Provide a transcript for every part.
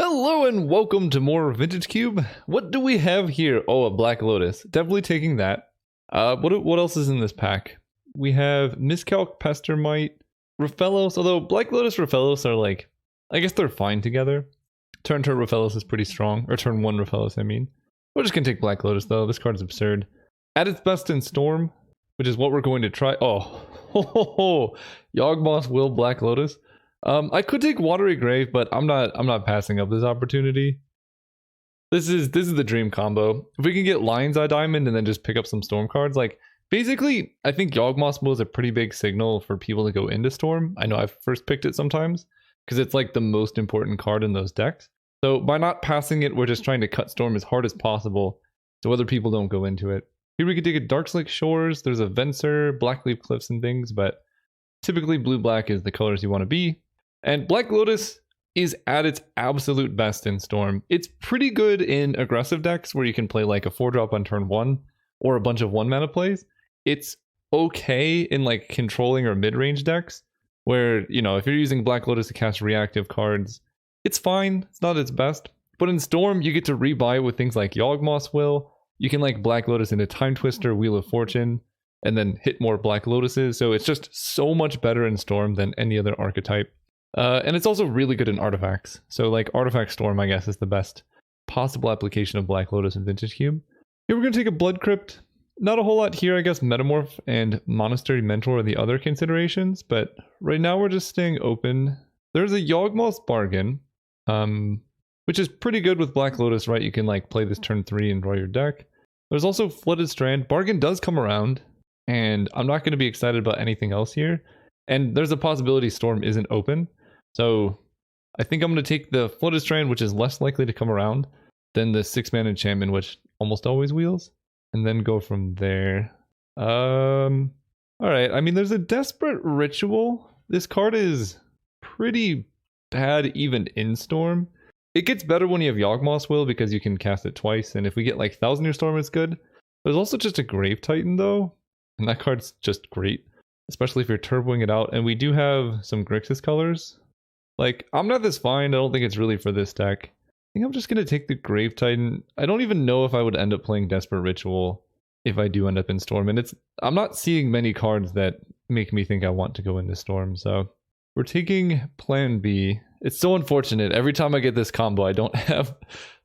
Hello and welcome to more Vintage Cube. What do we have here? Oh, a Black Lotus. Definitely taking that. What else is in this pack? We have Miscalc, Pestermite, Raphellos, although Black Lotus, Raphellos are like, I guess they're fine together. Turn Raphellos is pretty strong, or turn 1 Raphellos, I mean. We're just gonna take Black Lotus though, this card's absurd. At its best in Storm, which is what we're going to try. Oh, ho, ho, ho. Yawgmoth will Black Lotus. I could take Watery Grave, but I'm not passing up this opportunity. This is the dream combo. If we can get Lion's Eye Diamond and then just pick up some Storm cards, like basically, I think Yawgmoth is a pretty big signal for people to go into Storm. I know I've first picked it sometimes because it's like the most important card in those decks. So by not passing it, we're just trying to cut Storm as hard as possible so other people don't go into it. Here we could take a Darkslick Shores. There's a Venser, Blackleaf Cliffs and things, but typically blue-black is the colors you want to be. And Black Lotus is at its absolute best in Storm. It's pretty good in aggressive decks where you can play like a 4-drop on turn 1 or a bunch of 1-mana plays. It's okay in like controlling or mid-range decks where, you know, if you're using Black Lotus to cast reactive cards, it's fine. It's not its best. But in Storm, you get to rebuy it with things like Yawgmoth's Will. You can like Black Lotus into Time Twister, Wheel of Fortune, and then hit more Black Lotuses. So it's just so much better in Storm than any other archetype. And it's also really good in artifacts. So like Artifact Storm, I guess, is the best possible application of Black Lotus in Vintage Cube. Here we're going to take a Blood Crypt. Not a whole lot here, I guess. Metamorph and Monastery Mentor are the other considerations, but right now we're just staying open. There's a Yawgmoth's Bargain, which is pretty good with Black Lotus, right? You can like play this turn 3 and draw your deck. There's also Flooded Strand. Bargain does come around, and I'm not going to be excited about anything else here. And there's a possibility Storm isn't open. So I think I'm going to take the Flooded Strand, which is less likely to come around than the 6-mana enchantment, which almost always wheels, and then go from there. All right. I mean, there's a Desperate Ritual. This card is pretty bad even in Storm. It gets better when you have Yawgmoth's Will because you can cast it twice, and if we get like 1000-Year Storm, it's good. There's also just a Grave Titan though, and that card's just great, especially if you're turboing it out. And we do have some Grixis colors. Like, I'm not this fine. I don't think it's really for this deck. I think I'm just going to take the Grave Titan. I don't even know if I would end up playing Desperate Ritual if I do end up in Storm. And I'm not seeing many cards that make me think I want to go into Storm. So we're taking Plan B. It's so unfortunate. Every time I get this combo, I don't have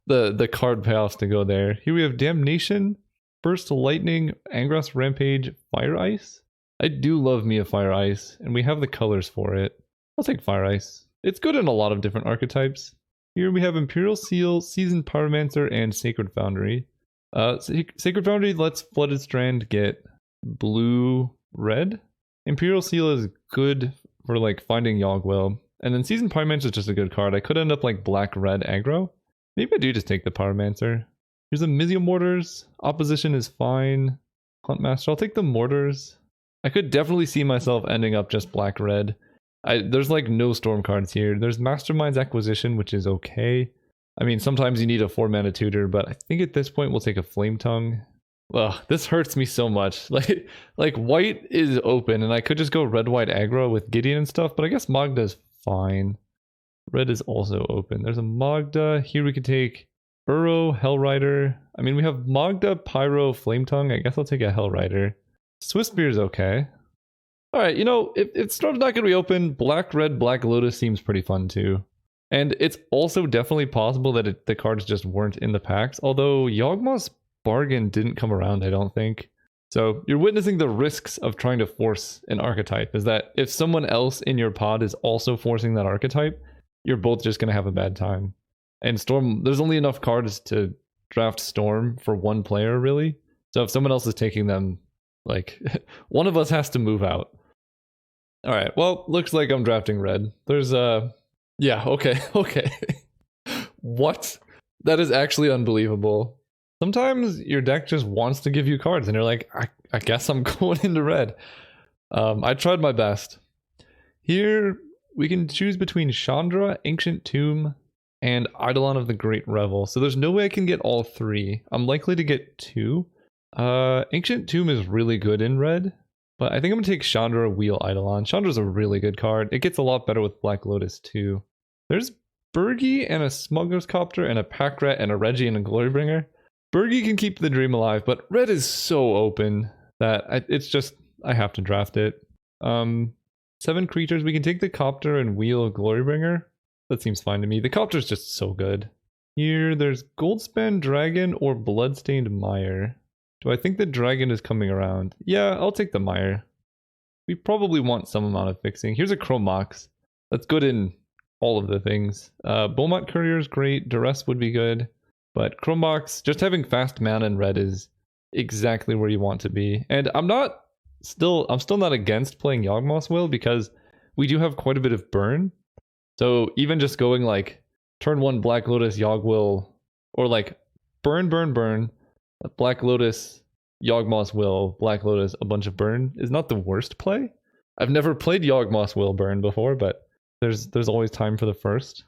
the card payoffs to go there. Here we have Damnation, Burst Lightning, Angros Rampage, Fire Ice. I do love me a Fire Ice, and we have the colors for it. I'll take Fire Ice. It's good in a lot of different archetypes. Here we have Imperial Seal, Seasoned Pyromancer, and Sacred Foundry. Sacred Foundry lets Flooded Strand get blue-red. Imperial Seal is good for like finding Yawgmoth. And then Seasoned Pyromancer is just a good card. I could end up like black-red aggro. Maybe I do just take the Pyromancer. Here's a Mizio Mortars. Opposition is fine. Huntmaster. I'll take the Mortars. I could definitely see myself ending up just black-red. There's like no Storm cards here. There's Mastermind's Acquisition, which is okay. I mean, sometimes you need a 4-mana tutor, but I think at this point we'll take a Flame Tongue. Ugh, this hurts me so much. Like white is open, and I could just go red-white aggro with Gideon and stuff, but I guess Magda's fine. Red is also open. There's a Magda. Here we could take Burrow, Hellrider. I mean, we have Magda, Pyro, Flame Tongue. I guess I'll take a Hellrider. Swiss Spear is okay. Alright, you know, if Storm's not going to be open, Black Lotus seems pretty fun too. And it's also definitely possible that the cards just weren't in the packs, although Yawgmoth's Bargain didn't come around, I don't think. So you're witnessing the risks of trying to force an archetype, is that if someone else in your pod is also forcing that archetype, you're both just going to have a bad time. And Storm, there's only enough cards to draft Storm for one player, really. So if someone else is taking them, like, one of us has to move out. Alright, well, looks like I'm drafting red. There's yeah, okay. What? That is actually unbelievable. Sometimes your deck just wants to give you cards, and you're like, I guess I'm going into red. I tried my best. Here, we can choose between Chandra, Ancient Tomb, and Eidolon of the Great Revel. So there's no way I can get all 3. I'm likely to get 2. Ancient Tomb is really good in red, but I think I'm going to take Chandra, Wheel, Eidolon. Chandra's a really good card. It gets a lot better with Black Lotus too. There's Bergie and a Smuggler's Copter and a Pack Rat and a Reggie and a Glorybringer. Bergie can keep the dream alive, but red is so open that it's just, I have to draft it. 7 creatures, we can take the Copter and wheel Glorybringer. That seems fine to me. The Copter's just so good. Here, there's Goldspan Dragon or Bloodstained Mire. Do I think the Dragon is coming around? Yeah, I'll take the Mire. We probably want some amount of fixing. Here's a Chrome Mox. That's good in all of the things. Beaumont Courier is great. Duress would be good. But Chrome Mox, just having fast mana in red is exactly where you want to be. And I'm still not against playing Yawgmoth's Will because we do have quite a bit of burn. So even just going like turn 1 Black Lotus Yawgwill, or like burn, Black Lotus, Yawgmoth's Will, Black Lotus, a bunch of burn is not the worst play. I've never played Yawgmoth's Will burn before, but there's always time for the first.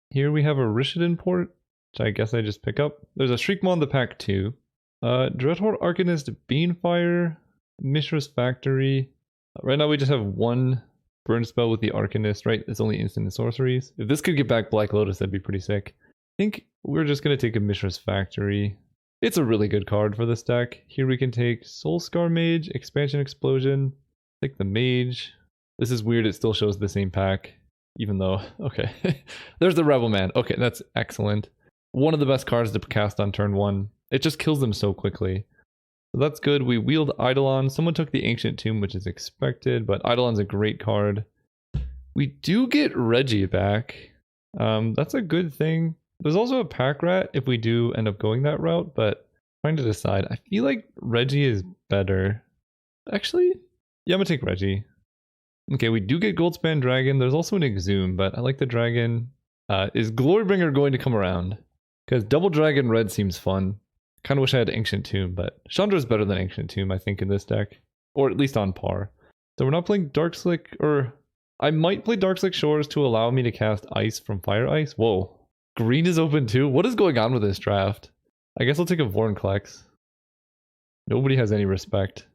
Here we have a Rishadan port, which I guess I just pick up. There's a Shriekmaw in the pack too. Dreadhorde Arcanist, Beanfire, Mishra's Factory. Right now we just have 1 burn spell with the Arcanist, right? It's only instant and sorceries. If this could get back Black Lotus, that'd be pretty sick. I think we're just going to take a Mishra's Factory. It's a really good card for this deck. Here we can take Soulscar Mage, Expansion Explosion, take the Mage. This is weird, it still shows the same pack, even though, okay. There's the Rebel Man. Okay, that's excellent. One of the best cards to cast on turn 1. It just kills them so quickly. So that's good. We wield Eidolon. Someone took the Ancient Tomb, which is expected, but Eidolon's a great card. We do get Reggie back. That's a good thing. There's also a Pack Rat if we do end up going that route, but trying to decide. I feel like Reggie is better. Actually, yeah, I'm gonna take Reggie. Okay, we do get Goldspan Dragon. There's also an Exhume, but I like the Dragon. Is Glorybringer going to come around? Because Double Dragon Red seems fun. Kind of wish I had Ancient Tomb, but Chandra's better than Ancient Tomb, I think, in this deck. Or at least on par. So we're not playing Darkslick, or I might play Darkslick Shores to allow me to cast Ice from Fire Ice. Whoa. Green is open too? What is going on with this draft? I guess I'll take a Vorinclex. Nobody has any respect.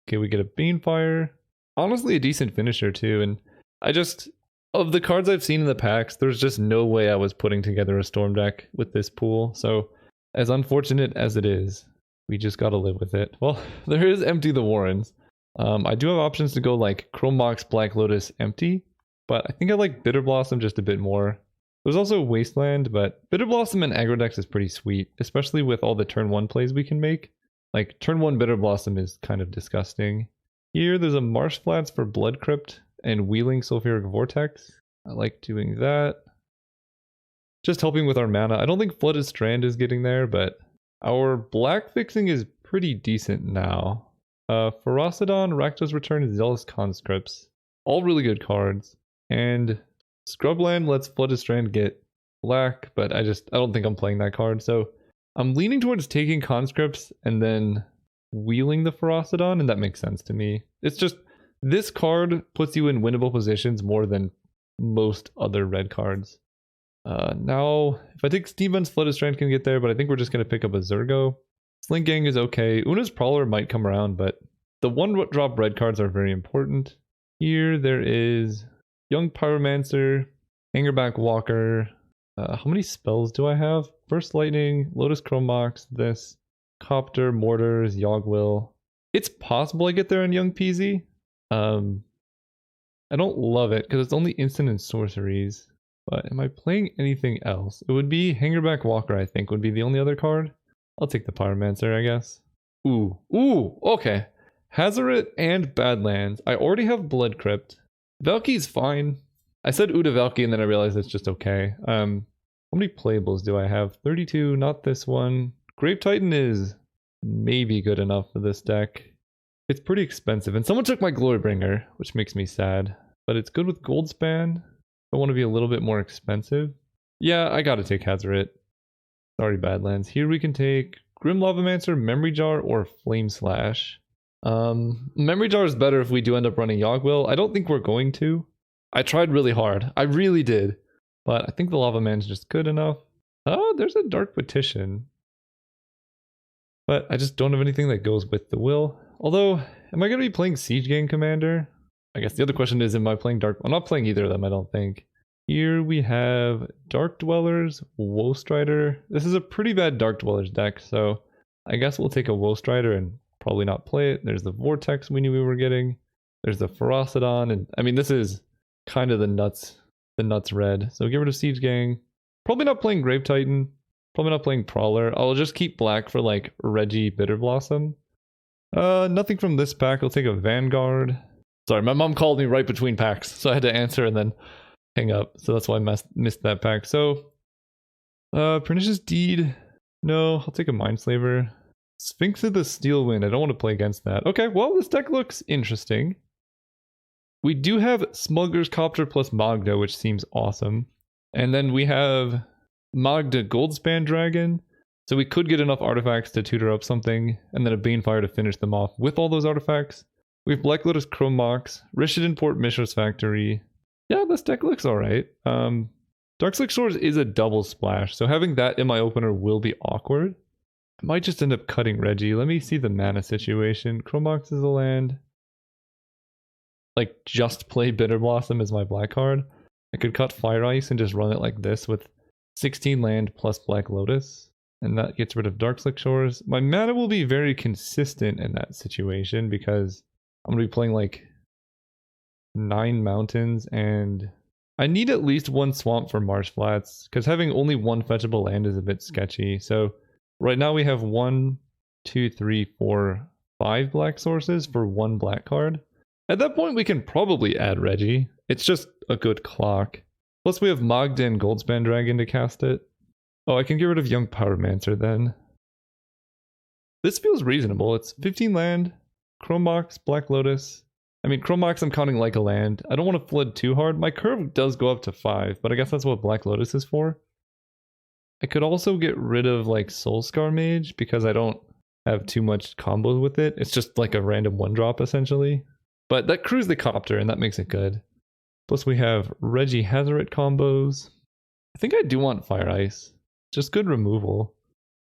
Okay, we get a Banefire. Honestly, a decent finisher too, and I just... Of the cards I've seen in the packs, there's just no way I was putting together a Storm deck with this pool, so... As unfortunate as it is, we just gotta live with it. Well, there is Empty the Warrens. I do have options to go like Chrome Mox, Black Lotus, Empty, but I think I like Bitter Blossom just a bit more. There's also Wasteland, but Bitter Blossom and aggro decks is pretty sweet, especially with all the turn 1 plays we can make. Like, turn 1 Bitter Blossom is kind of disgusting. Here, there's a Marsh Flats for Blood Crypt and Wheeling Sulfuric Vortex. I like doing that. Just helping with our mana. I don't think Flooded Strand is getting there, but our black fixing is pretty decent now. Ferocidon, Rakdos Return, and Zealous Conscripts. All really good cards. And Scrubland lets Flooded Strand get black, but I don't think I'm playing that card. So I'm leaning towards taking Conscripts and then wheeling the Ferocidon, and that makes sense to me. It's just, this card puts you in winnable positions more than most other red cards. Now, if I take Steven's Flooded Strand can get there, but I think we're just going to pick up a Zergo. Slink Gang is okay. Una's Prowler might come around, but the 1-drop red cards are very important. Here there is Young Pyromancer, Hangerback Walker. How many spells do I have? Burst Lightning, Lotus Chrome Mox, this, Copter, Mortars, Yawgwill. It's possible I get there on Young Peasy. I don't love it because it's only instant and sorceries. But am I playing anything else? It would be Hangerback Walker, I think, would be the only other card. I'll take the Pyromancer, I guess. Ooh, okay. Hazoret and Badlands. I already have Blood Crypt. Valky's fine. I said Uda Valky and then I realized it's just okay. How many playables do I have? 32, not this one. Grave Titan is maybe good enough for this deck. It's pretty expensive, and someone took my Glorybringer, which makes me sad. But it's good with Goldspan. I want to be a little bit more expensive. Yeah, I gotta take Hazoret. Sorry, Badlands. Here we can take Grim Lavamancer, Memory Jar, or Flame Slash. Memory Jar is better if we do end up running Yawgwill. I don't think we're going to. I tried really hard. I really did. But I think the Lava Man's just good enough. Oh, there's a Dark Petition. But I just don't have anything that goes with the will. Although, am I going to be playing Siege Gang Commander? I guess the other question is, am I playing Dark... I'm not playing either of them, I don't think. Here we have Dark Dwellers, Woe Strider. This is a pretty bad Dark Dwellers deck, so I guess we'll take a Woe Strider and probably not play it. There's the Vortex we knew we were getting. There's the Ferocidon, and I mean this is kind of the nuts red. So get rid of Siege Gang. Probably not playing Grave Titan. Probably not playing Prowler. I'll just keep black for like Reggie Bitter Blossom. Nothing from this pack. I'll take a Vanguard. Sorry, my mom called me right between packs, so I had to answer and then hang up. So that's why I missed that pack. So, Pernicious Deed. No, I'll take a Mindslaver. Sphinx of the Steel Wind. I don't want to play against that. Okay, well, this deck looks interesting. We do have Smuggler's Copter plus Magda, which seems awesome. And then we have Magda Goldspan Dragon. So we could get enough artifacts to tutor up something, and then a Banefire to finish them off with all those artifacts. We have Black Lotus Chrome Mox, Rishadan Port Mishra's Factory. Yeah, this deck looks alright. Darkslick Shores is a double splash, so having that in my opener will be awkward. I might just end up cutting Reggie. Let me see the mana situation. Chrome Mox is a land. Like, just play Bitter Blossom as my black card. I could cut Fire Ice and just run it like this with 16 land plus Black Lotus. And that gets rid of Darkslick Shores. My mana will be very consistent in that situation because I'm going to be playing like 9 mountains and I need at least 1 swamp for Marsh Flats because having only 1 fetchable land is a bit sketchy. So right now we have 1, 2, 3, 4, 5 black sources for 1 black card. At that point we can probably add Reggie. It's just a good clock. Plus we have Magda and Goldspan Dragon to cast it. Oh, I can get rid of Young Pyromancer then. This feels reasonable. It's 15 land, Chrome Mox, Black Lotus. I mean, Chrome Mox I'm counting like a land. I don't want to flood too hard. My curve does go up to 5, but I guess that's what Black Lotus is for. I could also get rid of like Soulscar Mage because I don't have too much combos with it. It's just like a random 1-drop essentially. But that crews the Copter and that makes it good. Plus we have Reggie Hazaret combos. I think I do want Fire Ice. Just good removal.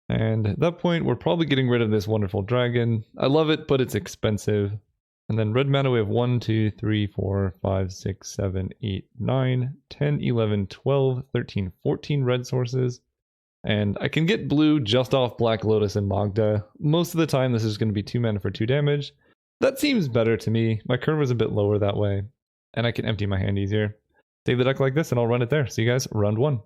And at that point, we're probably getting rid of this wonderful dragon. I love it, but it's expensive. And then red mana, we have 1, 2, 3, 4, 5, 6, 7, 8, 9, 10, 11, 12, 13, 14 red sources. And I can get blue just off Black Lotus and Magda. Most of the time, this is going to be 2 mana for 2 damage. That seems better to me. My curve is a bit lower that way. And I can empty my hand easier. Save the deck like this, and I'll run it there. See you guys, round 1.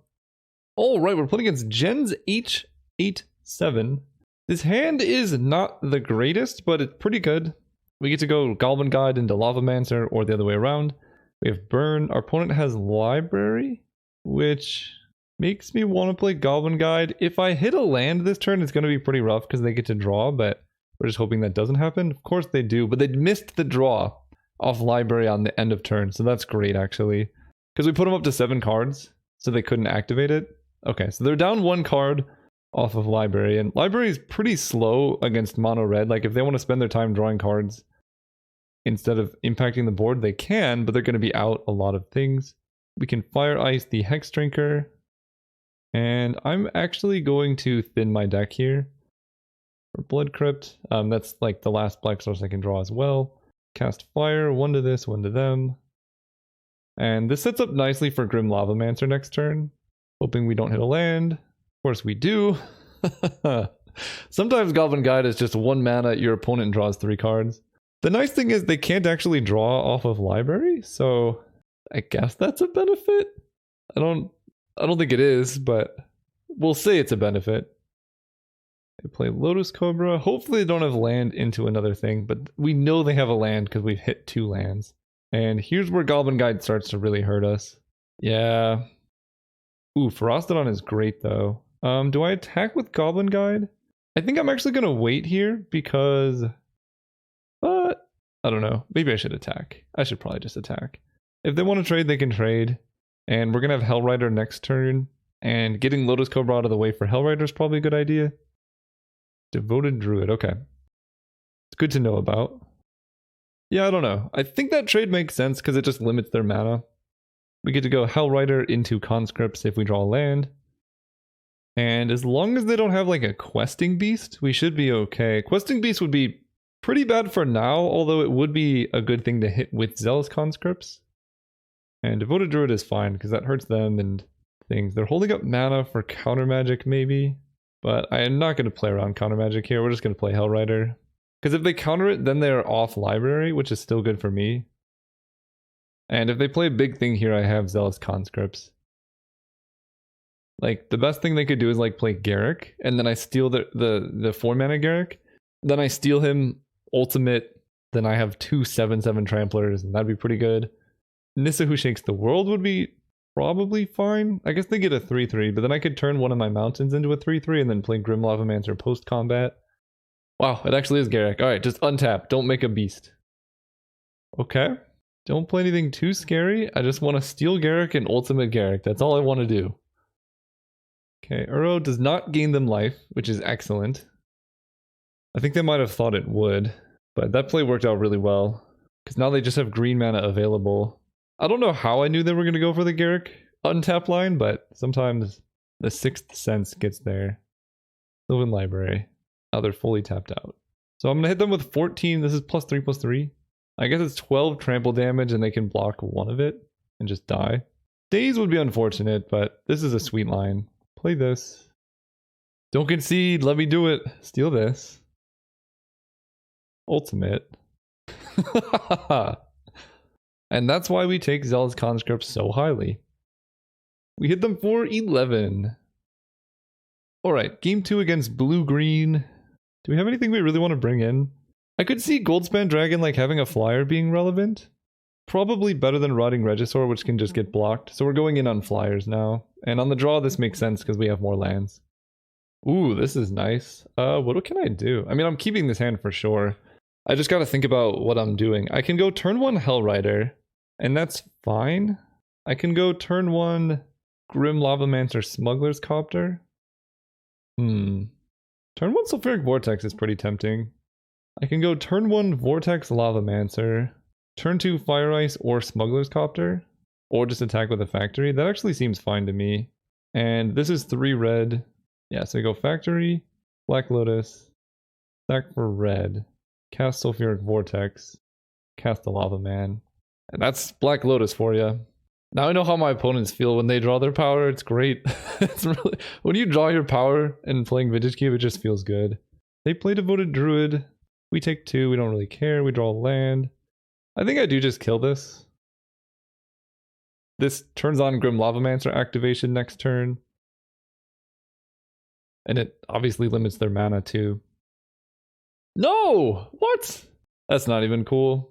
Alright, we're playing against Jens H87. This hand is not the greatest, but it's pretty good. We get to go Goblin Guide into Lavamancer, or the other way around. We have Burn. Our opponent has Library, which makes me want to play Goblin Guide. If I hit a land this turn, it's going to be pretty rough because they get to draw, but we're just hoping that doesn't happen. Of course they do, but they missed the draw off Library on the end of turn, so that's great actually. Because we put them up to 7 cards, so they couldn't activate it. Okay, so they're down 1 card off of Library, and Library is pretty slow against mono red. Like if they want to spend their time drawing cards instead of impacting the board, they can, but they're going to be out a lot of things. We can Fire Ice the Hex Drinker, and I'm actually going to thin my deck here for Blood Crypt. That's like the last black source I can draw as well. Cast Fire, 1 to this, 1 to them. And this sets up nicely for Grim Lavamancer next turn. Hoping we don't hit a land. Of course we do. Sometimes Goblin Guide is just 1 mana, your opponent draws 3 cards. The nice thing is they can't actually draw off of Library, so I guess that's a benefit. I don't think it is, but we'll say it's a benefit. They play Lotus Cobra. Hopefully they don't have land into another thing, but we know they have a land because we've hit 2 lands. And here's where Goblin Guide starts to really hurt us. Yeah. Ooh, Ferocidon is great though. Do I attack with Goblin Guide? I think I'm actually going to wait here because... But, I don't know. Maybe I should attack. I should probably just attack. If they want to trade, they can trade. And we're going to have Hellrider next turn. And getting Lotus Cobra out of the way for Hellrider is probably a good idea. Devoted Druid, okay. It's good to know about. Yeah, I don't know. I think that trade makes sense because it just limits their mana. We get to go Hellrider into Conscripts if we draw land. And as long as they don't have like a Questing Beast, we should be okay. Questing Beast would be pretty bad for now, although it would be a good thing to hit with Zealous Conscripts. And Devoted Druid is fine because that hurts them and things. They're holding up mana for counter magic maybe, but I am not going to play around counter magic here. We're just going to play Hellrider. Because if they counter it, then they're off library, which is still good for me. And if they play a big thing here, I have Zealous Conscripts. Like, the best thing they could do is like play Garrick, and then I steal the 4-mana Garrick. Then I steal him ultimate, then I have 2 7/7 Tramplers, and that'd be pretty good. Nissa Who Shakes the World would be probably fine. I guess they get a 3/3, but then I could turn one of my mountains into a 3/3 and then play Grim Lavamancer post-combat. Wow, it actually is Garrick. Alright, just untap. Don't make a beast. Okay. Don't play anything too scary. I just want to steal Garrick and ultimate Garrick. That's all I want to do. Okay, Uro does not gain them life, which is excellent. I think they might have thought it would, but that play worked out really well. Because now they just have green mana available. I don't know how I knew they were going to go for the Garrick untap line, but sometimes the 6th sense gets there. Sylvan Library. Now they're fully tapped out. So I'm going to hit them with 14. This is +3/+3. I guess it's 12 trample damage and they can block one of it and just die. Daze would be unfortunate, but this is a sweet line. Play this. Don't concede. Let me do it. Steal this. Ultimate. And that's why we take Zealous Conscript so highly. We hit them for 11. Alright, game 2 against blue-green. Do we have anything we really want to bring in? I could see Goldspan Dragon like having a flyer being relevant. Probably better than Rotting Regisaur, which can just get blocked. So we're going in on flyers now. And on the draw, this makes sense because we have more lands. Ooh, this is nice. What can I do? I mean, I'm keeping this hand for sure. I just got to think about what I'm doing. I can go turn 1 Hellrider, and that's fine. I can go turn 1 Grim Lavamancer Smuggler's Copter. Turn 1 Sulfuric Vortex is pretty tempting. I can go turn 1 Vortex Lavamancer, turn 2 Fire Ice or Smuggler's Copter, or just attack with a Factory. That actually seems fine to me. And this is 3 red. Yeah, so we go Factory, Black Lotus, sack for red, cast Sulfuric Vortex, cast the Lava Man. And that's Black Lotus for you. Now I know how my opponents feel when they draw their power. It's great. It's really, when you draw your power and playing Vintage Cube, it just feels good. They play Devoted Druid. We take 2. We don't really care. We draw land. I think I do just kill this. This turns on Grim Lavamancer activation next turn. And it obviously limits their mana too. No! What? That's not even cool.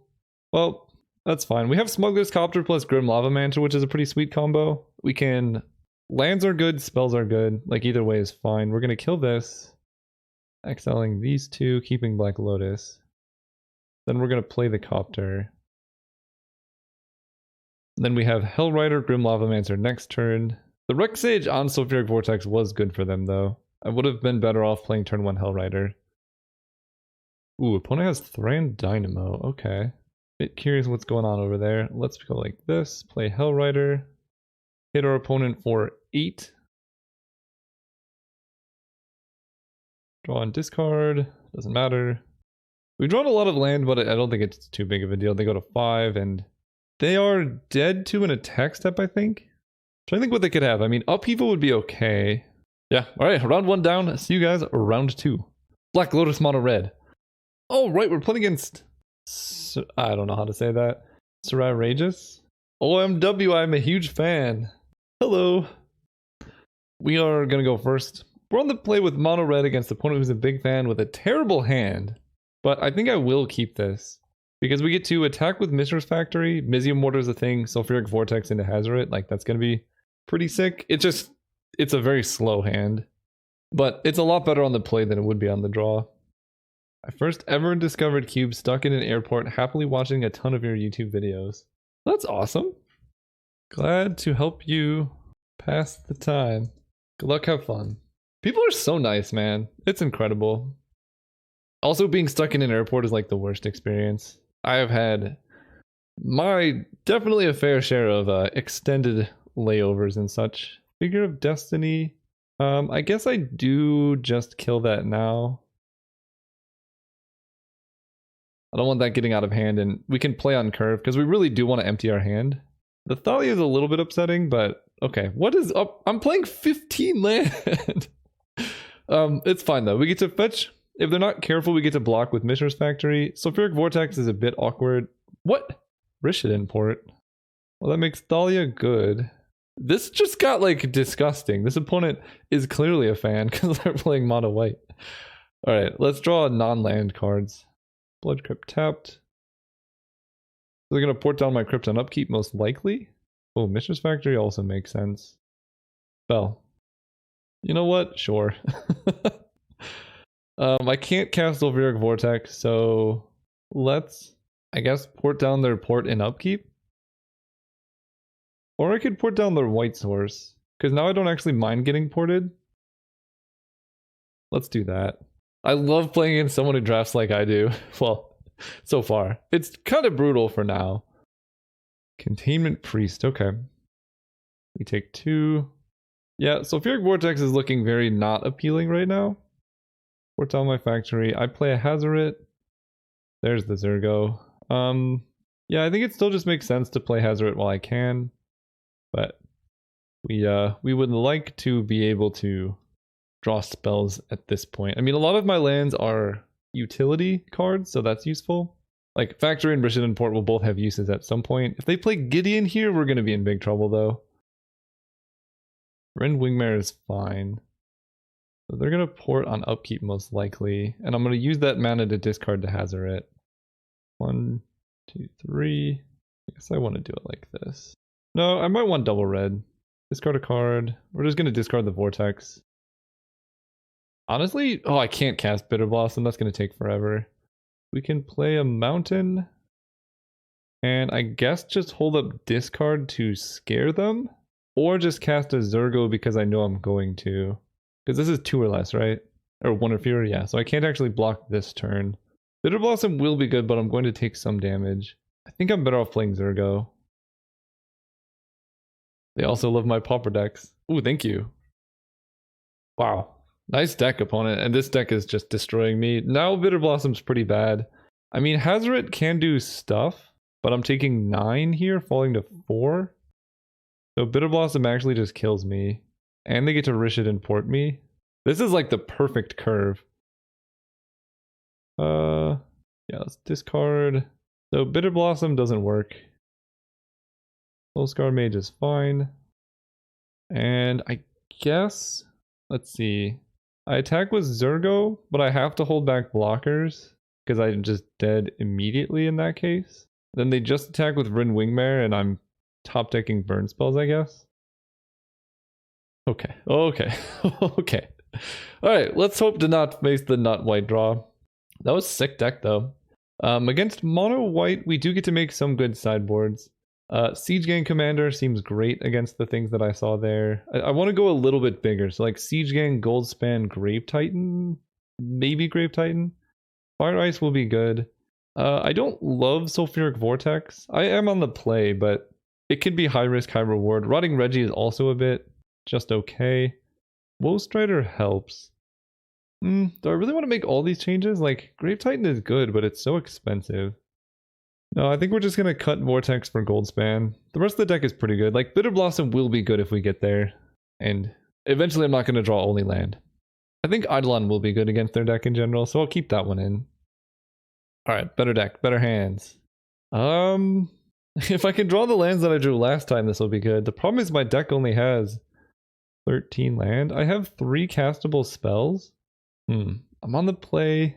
Well, that's fine. We have Smuggler's Copter plus Grim Lavamancer, which is a pretty sweet combo. We can... Lands are good, spells are good. Like, either way is fine. We're gonna kill this. Exiling these 2, keeping Black Lotus. Then we're gonna play the Copter. Then we have Hellrider, Grim Lavamancer next turn. The Rex Sage on Sulfuric Vortex was good for them, though. I would have been better off playing turn 1 Hellrider. Ooh, opponent has Thran Dynamo. Okay. Bit curious what's going on over there. Let's go like this. Play Hellrider. Hit our opponent for 8. Draw and discard. Doesn't matter. We've drawn a lot of land, but I don't think it's too big of a deal. They go to 5, and they are dead to an attack step, I think. I'm trying to think what they could have. I mean, upheaval would be okay. Yeah, alright, round 1 down. See you guys round 2. Black Lotus mono red. Oh, right, we're playing against... I don't know how to say that. Sarai Rageous? OMW, I'm a huge fan. Hello. We are gonna go first. We're on the play with mono red against the opponent who's a big fan with a terrible hand. But I think I will keep this. Because we get to attack with Mishra's Factory. Mizium Mortar is a thing. Sulfuric Vortex into Hazoret. Like, that's gonna be pretty sick. It's a very slow hand. But it's a lot better on the play than it would be on the draw. I first ever discovered Cube stuck in an airport, happily watching a ton of your YouTube videos. That's awesome. Glad to help you pass the time. Good luck, have fun. People are so nice, man. It's incredible. Also, being stuck in an airport is like the worst experience. I have had definitely a fair share of extended layovers and such. Figure of Destiny. I guess I do just kill that now. I don't want that getting out of hand, and we can play on curve because we really do want to empty our hand. The Thalia is a little bit upsetting, but okay. What is up? I'm playing 15 land. It's fine though. We get to fetch. If they're not careful, we get to block with Mishra's Factory. Sulfuric Vortex is a bit awkward. What? Rishid import. Well, that makes Thalia good. This just got like disgusting. This opponent is clearly a fan because they're playing mono white. Alright, let's draw non-land cards. Blood Crypt tapped. They're going to port down my Crypt on upkeep, most likely. Oh, Mishra's Factory also makes sense. Spell. You know what? Sure. I can't cast Sulfuric Vortex, so let's, I guess, port down their port and upkeep. Or I could port down their white source, because now I don't actually mind getting ported. Let's do that. I love playing against someone who drafts like I do. Well, so far. It's kind of brutal for now. Containment Priest, okay. We take 2. Yeah, Sulfuric Vortex is looking very not appealing right now. Port down my factory. I play a Hazoret. There's the Zergo. Yeah, I think it still just makes sense to play Hazoret while I can. But we would like to be able to draw spells at this point. I mean, a lot of my lands are utility cards, so that's useful. Like Factory and Rishid and Port will both have uses at some point. If they play Gideon here, we're going to be in big trouble though. Rend Wingmare is fine. So they're going to port on upkeep most likely. And I'm going to use that mana to discard the Hazoret. 1, 2, 3. I guess I want to do it like this. No, I might want double red. Discard a card. We're just going to discard the Vortex. Honestly, oh, I can't cast Bitter Blossom. That's going to take forever. We can play a Mountain. And I guess just hold up discard to scare them. Or just cast a Zergo because I know I'm going to. Because this is 2 or less, right? Or 1 or fewer, yeah. So I can't actually block this turn. Bitter Blossom will be good, but I'm going to take some damage. I think I'm better off playing Zergo. They also love my Pauper decks. Ooh, thank you. Wow. Nice deck, opponent. And this deck is just destroying me. Now Bitter Blossom's pretty bad. I mean, Hazoret can do stuff, but I'm taking 9 here, falling to 4. So Bitter Blossom actually just kills me. And they get to Rishid and port me. This is like the perfect curve. Yeah, let's discard. So Bitter Blossom doesn't work. Soulscar Mage is fine. And I guess, let's see. I attack with Zergo, but I have to hold back blockers because I'm just dead immediately in that case. Then they just attack with Rend Wingmare and I'm top decking burn spells, I guess. Okay, okay, okay. Alright, let's hope to not face the nut white draw. That was sick deck though. Against mono white, we do get to make some good sideboards. Siege Gang Commander seems great against the things that I saw there. I want to go a little bit bigger, so like Siege Gang, Goldspan, Grave Titan, maybe Grave Titan. Fire Ice will be good. I don't love Sulfuric Vortex. I am on the play, but it can be high risk, high reward. Rotting Reggie is also a bit just okay. Woe Strider helps. Do I really want to make all these changes? Like, Grave Titan is good, but it's so expensive. No, I think we're just going to cut Vortex for Goldspan. The rest of the deck is pretty good. Like, Bitter Blossom will be good if we get there. And eventually I'm not going to draw only land. I think Eidolon will be good against their deck in general, so I'll keep that one in. Alright, better deck, better hands. If I can draw the lands that I drew last time, this will be good. The problem is my deck only has 13 land. I have 3 castable spells. I'm on the play.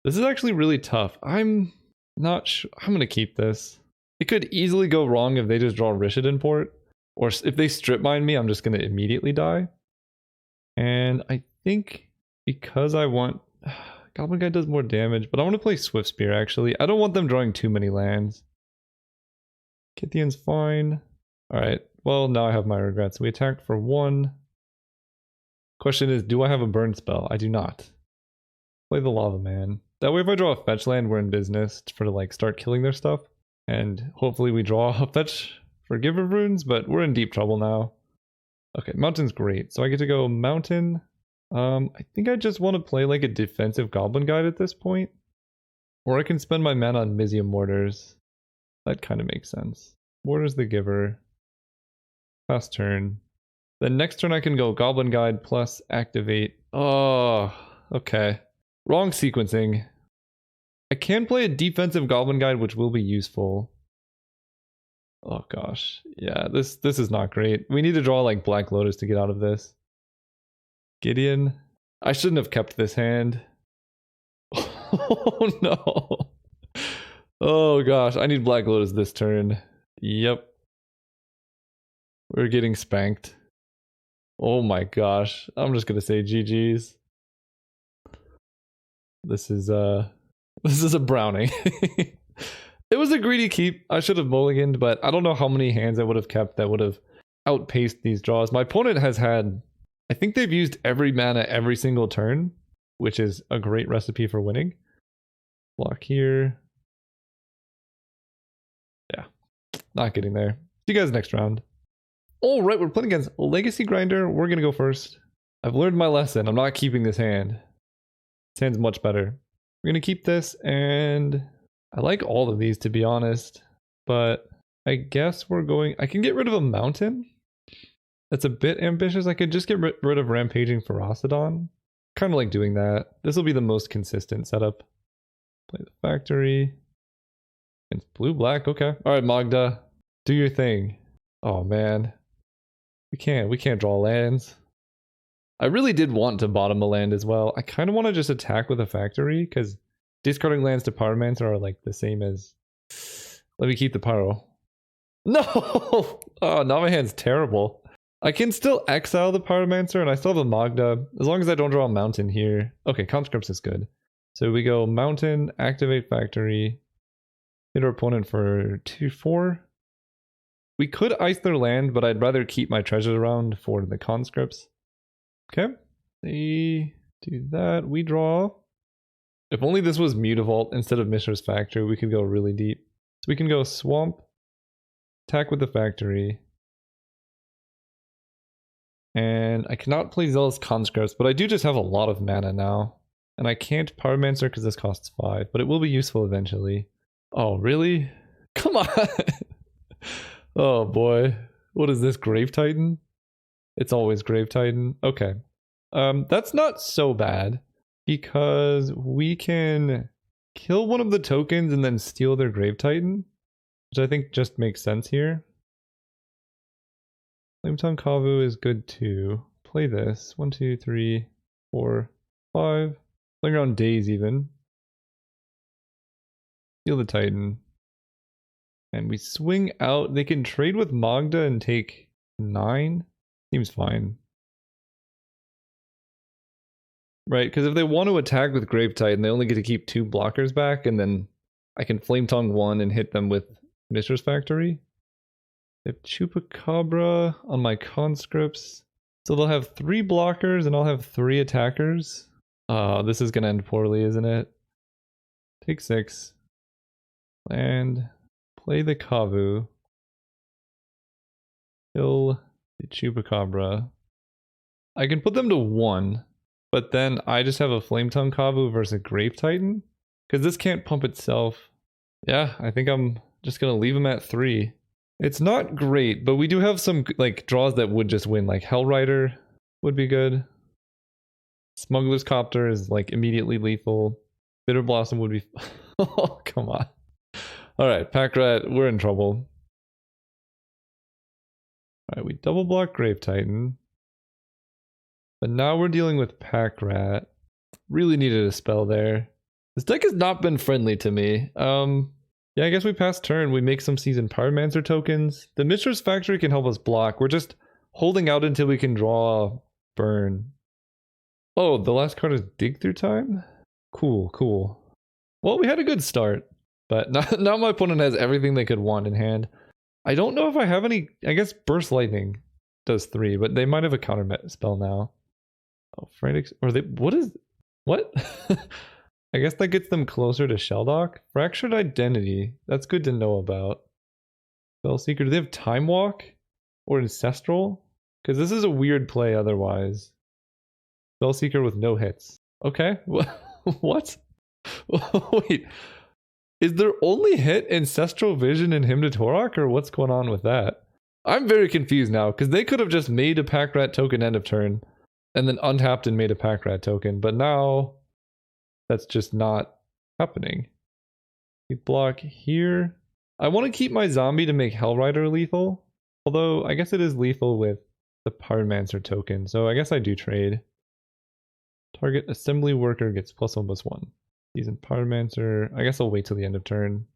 This is actually really tough. I'm not sure. I'm going to keep this. It could easily go wrong if they just draw Rishid in port. Or if they strip mine me, I'm just going to immediately die. And I think because I want... Goblin Guy does more damage, but I want to play Swift Spear actually. I don't want them drawing too many lands. Kythian's fine. Alright, well now I have my regrets. We attack for 1. Question is, do I have a burn spell? I do not. Play the Lava Man. That way if I draw a fetch land, we're in business for to like start killing their stuff. And hopefully we draw a fetch for Giver Runes, but we're in deep trouble now. Okay, Mountain's great. So I get to go Mountain. I think I just want to play like a defensive Goblin Guide at this point. Or I can spend my mana on Mizzium Mortars. That kind of makes sense. Warder's the Giver. Pass turn. Then next turn I can go Goblin Guide plus activate. Oh, okay. Wrong sequencing. I can play a defensive Goblin Guide, which will be useful. Oh gosh. Yeah, this is not great. We need to draw like Black Lotus to get out of this. Gideon. I shouldn't have kept this hand. Oh no. Oh gosh, I need Black Lotus this turn. Yep. We're getting spanked. Oh my gosh. I'm just gonna say GG's. This is a brownie. It was a greedy keep. I should have mulliganed, but I don't know how many hands I would have kept that would have outpaced these draws. My opponent has had, I think they've used every mana every single turn, which is a great recipe for winning. Block here. Yeah, not getting there. See you guys next round. All right, we're playing against Legacy Grinder. We're going to go first. I've learned my lesson. I'm not keeping this hand. This hand's much better. We're going to keep this, and I like all of these, to be honest. But I guess we're going... I can get rid of a mountain. That's a bit ambitious. I could just get rid of Rampaging Ferocidon. Kind of like doing that. This will be the most consistent setup. Play the factory. It's blue-black. Okay. All right, Magda. Do your thing. Oh, man. We can't draw lands. I really did want to bottom a land as well. I kind of want to just attack with a factory, because discarding lands to Pyromancer are like the same as... Let me keep the Pyro. No! Oh, now my hand's terrible. I can still exile the Pyromancer, and I still have a Magda, as long as I don't draw a mountain here. Okay, Conscripts is good. So we go Mountain, activate Factory, hit our opponent for 2-4. We could ice their land, but I'd rather keep my treasures around for the Conscripts. Okay, they do that. We draw. If only this was Mutavault instead of Mishra's Factory, we could go really deep. So we can go Swamp, attack with the Factory. And I cannot play Zealous Conscripts, but I do just have a lot of mana now. And I can't Pyromancer because this costs 5, but it will be useful eventually. Oh, really? Come on! Oh boy. What is this, Grave Titan? It's always Grave Titan. Okay. That's not so bad, because we can kill one of the tokens and then steal their Grave Titan, which I think just makes sense here. Flametongue Kavu is good too. Play this. 1, 2, 3, 4, 5. Playing around days even. Steal the Titan. And we swing out. They can trade with Magda and take 9. Seems fine. Right, because if they want to attack with Grave Titan, they only get to keep 2 blockers back, and then I can Flametongue 1 and hit them with Mishra's Factory. They have Chupacabra on my Conscripts. So they'll have 3 blockers and I'll have 3 attackers. This is going to end poorly, isn't it? Take 6. Land. Play the Kavu. Kill the Chupacabra. I can put them to 1, but then I just have a Flametongue Kavu versus a Grave Titan, because this can't pump itself. Yeah, I think I'm just going to leave them at 3. It's not great, but we do have some like draws that would just win, like Hellrider would be good. Smuggler's Copter is like immediately lethal. Bitter Blossom would be... Oh, come on. Alright, Pack Rat, we're in trouble. Alright, we double block Grave Titan. But now we're dealing with Pack Rat. Really needed a spell there. This deck has not been friendly to me. Yeah, I guess we pass turn. We make some Seasoned Pyromancer tokens. The Mishra's Factory can help us block. We're just holding out until we can draw Burn. Oh, the last card is Dig Through Time? Cool, cool. Well, we had a good start. But now my opponent has everything they could want in hand. I don't know if I have any... I guess Burst Lightning does 3, but they might have a counter spell now. Oh, Frantic... Or they... What is... What? I guess that gets them closer to Shelldock. Fractured Identity. That's good to know about. Spellseeker. Do they have Time Walk? Or Ancestral? Because this is a weird play otherwise. Spellseeker with no hits. Okay. What? Wait. Is there only hit Ancestral Vision and Hymn to Torok, or what's going on with that? I'm very confused now, because they could have just made a Pack Rat token end of turn, and then untapped and made a Pack Rat token, but now that's just not happening. We block here. I want to keep my zombie to make Hellrider lethal, although I guess it is lethal with the Pyromancer token, so I guess I do trade. Target assembly worker gets +1/+1. He's in Pyromancer. I guess I'll wait till the end of turn.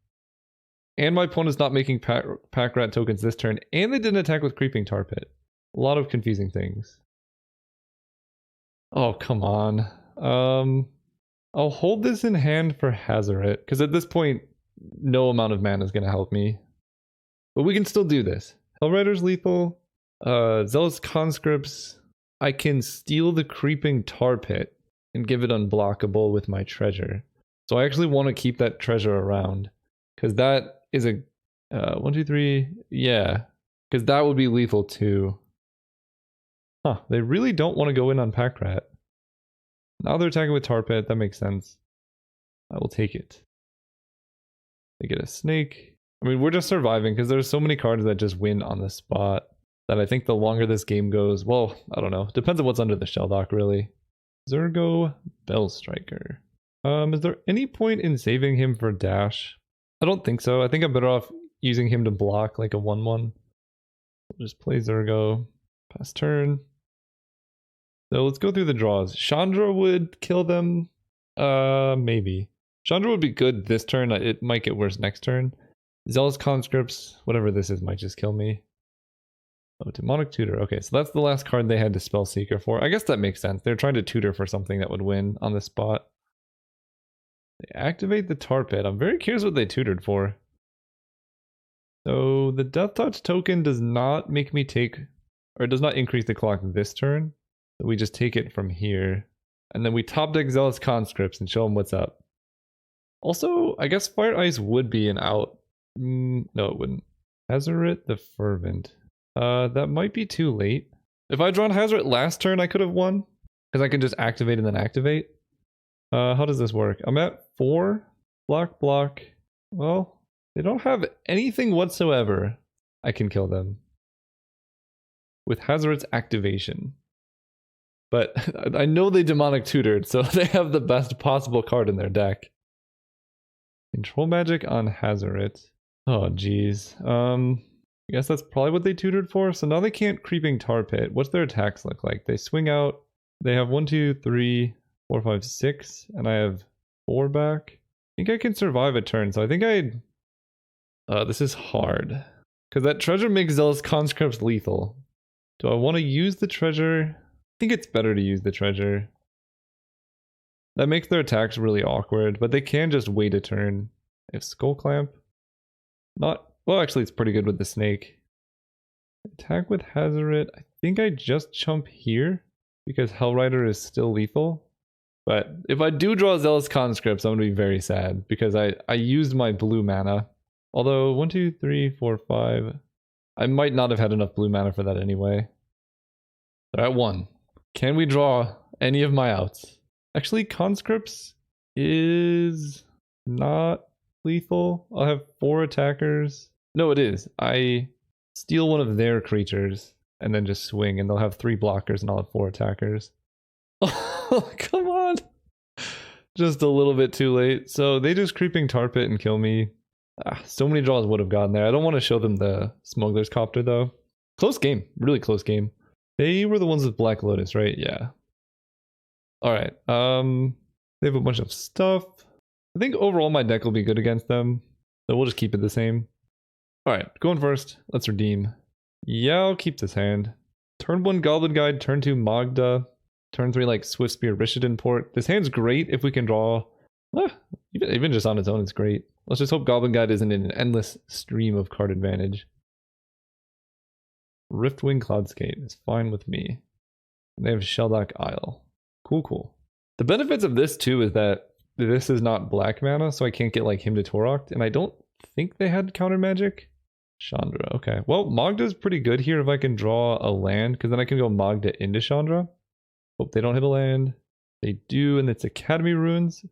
And my opponent's not making Pack Rat tokens this turn, and they didn't attack with Creeping Tar Pit. A lot of confusing things. Oh, come on. I'll hold this in hand for Hazoret, because at this point, no amount of mana is going to help me. But we can still do this. Hellrider's lethal. Zealous Conscripts. I can steal the Creeping Tar Pit and give it unblockable with my treasure. So I actually want to keep that treasure around, because that is a 1, 2, 3. Yeah, because that would be lethal too. Huh, they really don't want to go in on Pack Rat. Now they're attacking with Tar Pit. That makes sense. I will take it. They get a snake. I mean, we're just surviving because there's so many cards that just win on the spot that I think the longer this game goes, well, I don't know. Depends on what's under the shell dock, really. Zergo Bell Striker. Is there any point in saving him for dash? I don't think so. I think I'm better off using him to block like a 1/1. We'll just play Zergo. Pass turn. So let's go through the draws. Chandra would kill them. Maybe. Chandra would be good this turn. It might get worse next turn. Zealous Conscripts, whatever this is, might just kill me. Oh, Demonic Tutor. Okay, so that's the last card they had to Spell Seeker for. I guess that makes sense. They're trying to tutor for something that would win on the spot. They activate the Tar Pit. I'm very curious what they tutored for. So the Death Touch token does not make me take, or it does not increase the clock this turn. So we just take it from here. And then we top deck Zealous Conscripts and show them what's up. Also, I guess Fire Ice would be an out. No, it wouldn't. Hazoret the Fervent. That might be too late. If I drawn Hazoret last turn, I could have won. Because I can just activate and then activate. How does this work? I'm at 4. Block. Well, they don't have anything whatsoever. I can kill them. With Hazoret's activation. But I know they Demonic Tutored, so they have the best possible card in their deck. Control Magic on Hazoret. Oh, geez. I guess that's probably what they tutored for. So now they can't Creeping Tar Pit. What's their attacks look like? They swing out. They have 1, 2, 3, 4, 5, 6. And I have 4 back. I think I can survive a turn. So I think this is hard. Because that treasure makes Zealous Conscripts lethal. Do I want to use the treasure? I think it's better to use the treasure. That makes their attacks really awkward, but they can just wait a turn. If Skull Clamp, well, actually it's pretty good with the snake. Attack with Hazoret. I think I just chump here because Hellrider is still lethal. But if I do draw Zealous Conscripts, I'm gonna be very sad because I used my blue mana. Although 1, 2, 3, 4, 5. I might not have had enough blue mana for that anyway. They're at 1. Can we draw any of my outs? Actually, Conscripts is not lethal. I'll have 4 attackers. No, it is. I steal one of their creatures and then just swing, and they'll have 3 blockers and I'll have 4 attackers. Oh, come on. Just a little bit too late. So they just Creeping Tar Pit and kill me. So many draws would have gotten there. I don't want to show them the Smuggler's Copter, though. Close game. Really close game. They were the ones with Black Lotus, right? Yeah. Alright. They have a bunch of stuff. I think overall my deck will be good against them. So we'll just keep it the same. Alright, going first. Let's redeem. Yeah, I'll keep this hand. Turn 1 Goblin Guide, turn 2 Magda. Turn 3 like Swift Spear Rishadan Port. This hand's great if we can draw. Even just on its own, it's great. Let's just hope Goblin Guide isn't in an endless stream of card advantage. Riftwing Cloudskate is fine with me. And they have Shelldock Isle. Cool. The benefits of this too is that this is not black mana, so I can't get like Hymn to Torok, and I don't think they had counter magic. Chandra, okay. Well, Magda's pretty good here if I can draw a land, because then I can go Magda into Chandra. Hope they don't have a land. They do, and it's Academy Runes.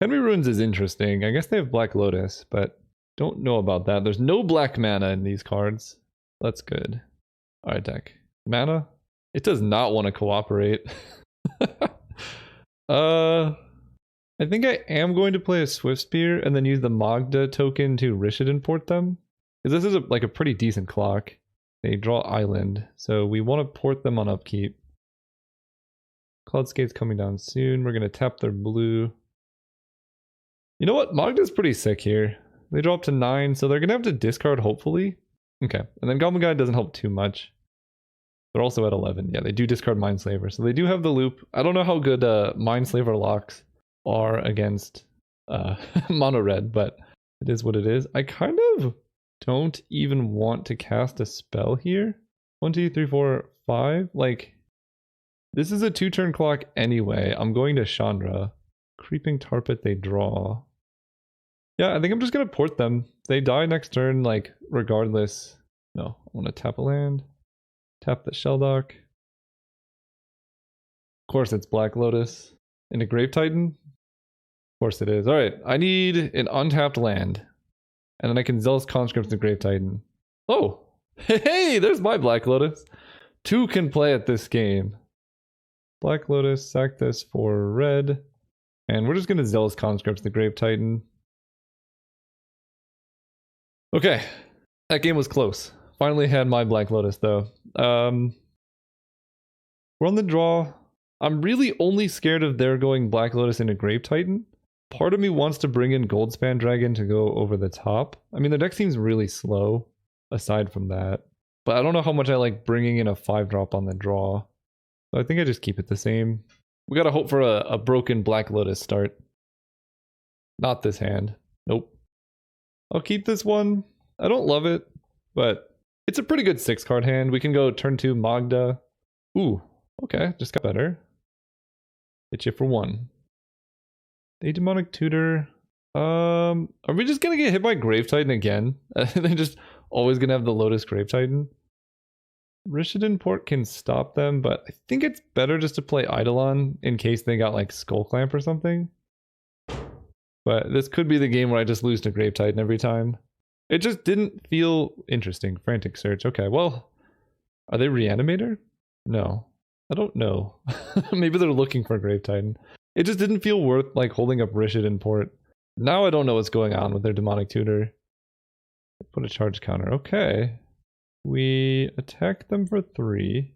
Henry Ruins is interesting. I guess they have Black Lotus, but don't know about that. There's no black mana in these cards. That's good. Alright, deck. Mana? It does not want to cooperate. I think I am going to play a Swift Spear and then use the Magda token to Rishadan port them. Because this is like a pretty decent clock. They draw Island, so we want to port them on upkeep. Cloudscape's coming down soon. We're going to tap their blue. You know what? Magda's pretty sick here. They draw up to 9, so they're going to have to discard, hopefully. Okay, and then Goblin Guide doesn't help too much. They're also at 11. Yeah, they do discard Mindslaver, so they do have the loop. I don't know how good Mindslaver locks are against mono red, but it is what it is. I kind of don't even want to cast a spell here. 1, 2, 3, 4, 5. Like, this is a 2-turn clock anyway. I'm going to Chandra. Creeping Tarpit, they draw. Yeah, I think I'm just going to port them. They die next turn, like, regardless. No, I want to tap a land. Tap the Shelldock. Of course, it's Black Lotus. Into Grave Titan? Of course it is. Alright, I need an untapped land. And then I can Zealous Conscript the Grave Titan. Oh! Hey, there's my Black Lotus. 2 can play at this game. Black Lotus, sack this for red. And we're just going to Zealous Conscript the Grave Titan. Okay, that game was close. Finally had my Black Lotus though. We're on the draw. I'm really only scared of their going Black Lotus into Grave Titan. Part of me wants to bring in Goldspan Dragon to go over the top. I mean, the deck seems really slow, aside from that. But I don't know how much I like bringing in a 5-drop on the draw. So I think I just keep it the same. We gotta hope for a broken Black Lotus start. Not this hand. Nope. I'll keep this one. I don't love it, but it's a pretty good 6-card hand. We can go turn 2 Magda. Ooh, okay, just got better. Hit you for 1. They Demonic Tutor. Are we just gonna get hit by Grave Titan again? They're just always gonna have the Lotus Grave Titan. Rishadan Port can stop them, but I think it's better just to play Eidolon in case they got like Skull Clamp or something. But this could be the game where I just lose to Grave Titan every time. It just didn't feel interesting. Frantic Search. Okay, well, are they Reanimator? No. I don't know. Maybe they're looking for Grave Titan. It just didn't feel worth like holding up Rishadan Port. Now I don't know what's going on with their Demonic Tutor. Put a charge counter. Okay. We attack them for 3.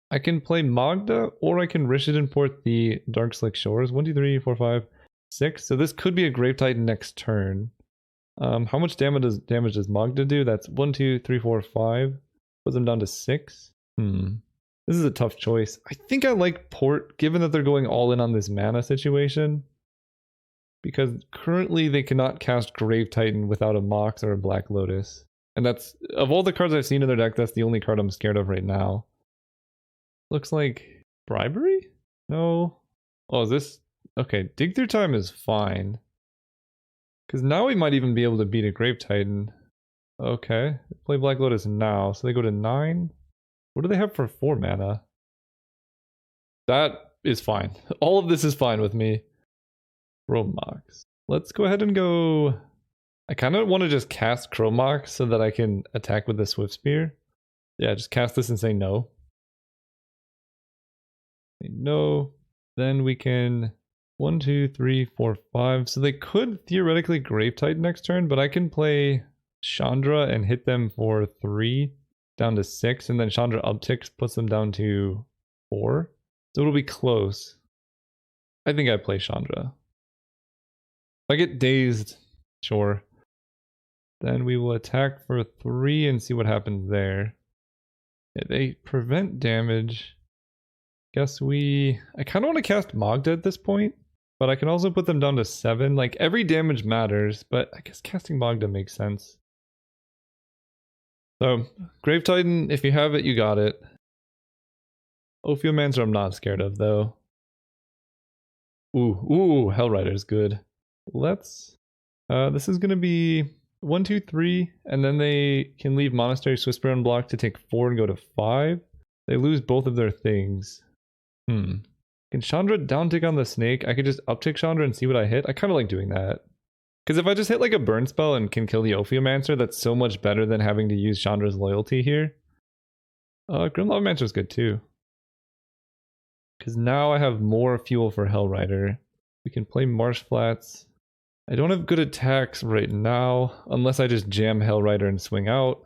I can play Magda, or I can Rishadan Port the Dark Slick Shores. 1, 2, 3, 4, 5, 6. So this could be a Grave Titan next turn. How much damage does Magda do? That's 1, 2, 3, 4, 5. Puts them down to 6. This is a tough choice. I think I like Port, given that they're going all in on this mana situation. Because currently they cannot cast Grave Titan without a Mox or a Black Lotus. And that's, of all the cards I've seen in their deck, that's the only card I'm scared of right now. Looks like Bribery? No. Oh, is this... Okay, Dig Through Time is fine. Because now we might even be able to beat a Grave Titan. Okay, play Black Lotus now. So they go to 9. What do they have for 4 mana? That is fine. All of this is fine with me. Chromox. Let's go ahead and go... I kind of want to just cast Chromox so that I can attack with the Swift Spear. Yeah, just cast this and say no. Say no. Then we can 1, 2, 3, 4, 5. So they could theoretically Grave Titan next turn, but I can play Chandra and hit them for 3 down to 6, and then Chandra upticks puts them down to 4. So it'll be close. I think I play Chandra. If I get dazed, sure. Then we will attack for 3 and see what happens there. Yeah, they prevent damage. Guess I kind of want to cast Magda at this point, but I can also put them down to 7. Like, every damage matters, but I guess casting Magda makes sense. So, Grave Titan, if you have it, you got it. Ophiomancer I'm not scared of, though. Ooh, Hellrider's good. Let's... this is going to be 1, 2, 3, and then they can leave Monastery Swisper unblocked to take 4 and go to 5. They lose both of their things. Can Chandra downtick on the snake? I could just uptick Chandra and see what I hit. I kind of like doing that. Because if I just hit like a burn spell and can kill the Ophiomancer, that's so much better than having to use Chandra's loyalty here. Grim Lavamancer is good too. Because now I have more fuel for Hellrider. We can play Marsh Flats. I don't have good attacks right now, unless I just jam Hellrider and swing out.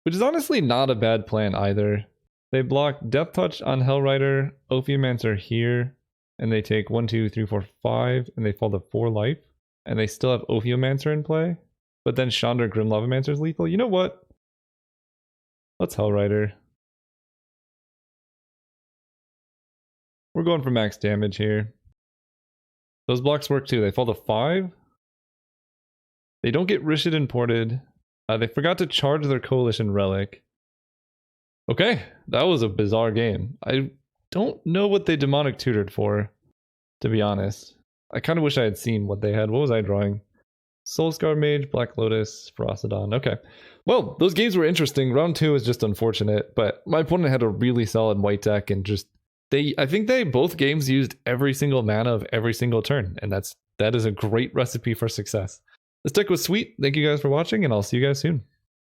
Which is honestly not a bad plan either. They block Death Touch on Hellrider, Ophiomancer here, and they take 1, 2, 3, 4, 5, and they fall to 4 life. And they still have Ophiomancer in play. But then Chandra Grim Lavamancer is lethal. You know what? Let's Hellrider. We're going for max damage here. Those blocks work too. They fall to 5. They don't get Rishid imported. They forgot to charge their Coalition Relic. Okay, that was a bizarre game. I don't know what they demonic tutored for, to be honest. I kind of wish I had seen what they had. What was I drawing? Soulscar Mage, Black Lotus, Ferocidon. Okay. Well, those games were interesting. Round 2 is just unfortunate, but my opponent had a really solid white deck and just I think they both games used every single mana of every single turn, and that is a great recipe for success. This deck was sweet. Thank you guys for watching, and I'll see you guys soon.